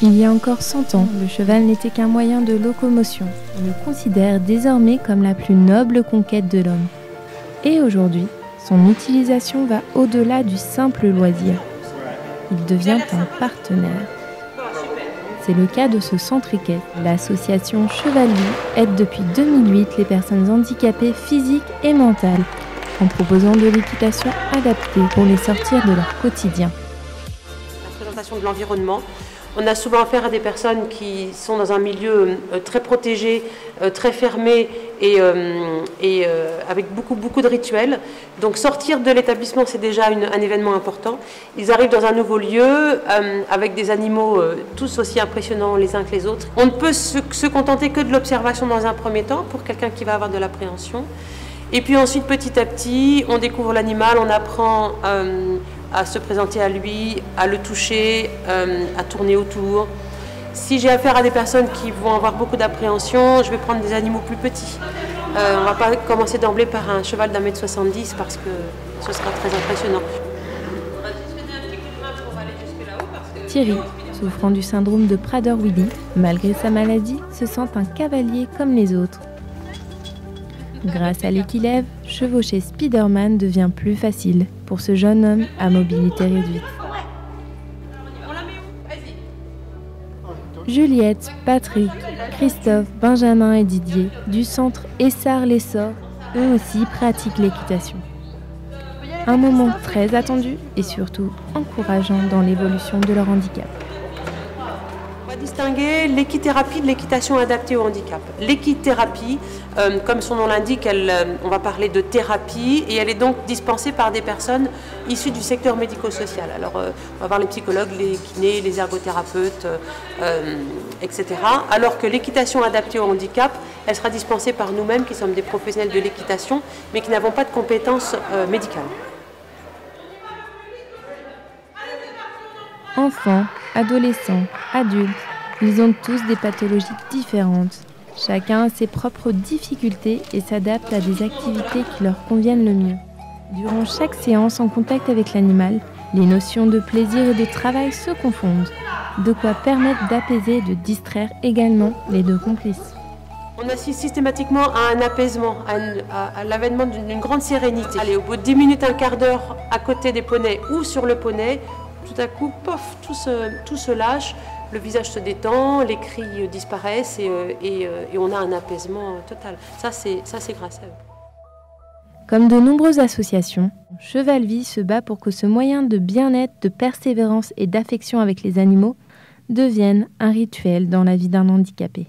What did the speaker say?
Il y a encore 100 ans, le cheval n'était qu'un moyen de locomotion. On le considère désormais comme la plus noble conquête de l'homme. Et aujourd'hui, son utilisation va au-delà du simple loisir. Il devient un partenaire. C'est le cas de ce centre équestre. L'association Cheval-Vie aide depuis 2008 les personnes handicapées physiques et mentales en proposant de l'équitation adaptée pour les sortir de leur quotidien. La présentation de l'environnement. On a souvent affaire à des personnes qui sont dans un milieu très protégé, très fermé et avec beaucoup de rituels. Donc sortir de l'établissement, c'est déjà un événement important. Ils arrivent dans un nouveau lieu avec des animaux tous aussi impressionnants les uns que les autres. On ne peut se contenter que de l'observation dans un premier temps pour quelqu'un qui va avoir de l'appréhension. Et puis ensuite, petit à petit, on découvre l'animal, on apprend à se présenter à lui, à le toucher, à tourner autour. Si j'ai affaire à des personnes qui vont avoir beaucoup d'appréhension, je vais prendre des animaux plus petits. On ne va pas commencer d'emblée par un cheval d'1,70 m parce que ce sera très impressionnant. Thierry, souffrant du syndrome de Prader-Willi, malgré sa maladie, se sent un cavalier comme les autres. Grâce à l'équilève, chevaucher Spider-Man devient plus facile pour ce jeune homme à mobilité réduite. Juliette, Patrick, Christophe, Benjamin et Didier du centre Essart-l'Essor, eux aussi pratiquent l'équitation. Un moment très attendu et surtout encourageant dans l'évolution de leur handicap. On va distinguer l'équithérapie de l'équitation adaptée au handicap. L'équithérapie, comme son nom l'indique, on va parler de thérapie et elle est donc dispensée par des personnes issues du secteur médico-social. Alors on va voir les psychologues, les kinés, les ergothérapeutes, etc. Alors que l'équitation adaptée au handicap, elle sera dispensée par nous-mêmes qui sommes des professionnels de l'équitation mais qui n'avons pas de compétences médicales. Enfants, adolescents, adultes, ils ont tous des pathologies différentes. Chacun a ses propres difficultés et s'adapte à des activités qui leur conviennent le mieux. Durant chaque séance en contact avec l'animal, les notions de plaisir et de travail se confondent, de quoi permettre d'apaiser et de distraire également les deux complices. On assiste systématiquement à un apaisement, à l'avènement d'une grande sérénité. Allez, au bout de 10 minutes, un quart d'heure à côté des poneys ou sur le poney, tout à coup, pof, tout se lâche, le visage se détend, les cris disparaissent et on a un apaisement total. Ça, c'est grâce à eux. Comme de nombreuses associations, Cheval-Vie se bat pour que ce moyen de bien-être, de persévérance et d'affection avec les animaux devienne un rituel dans la vie d'un handicapé.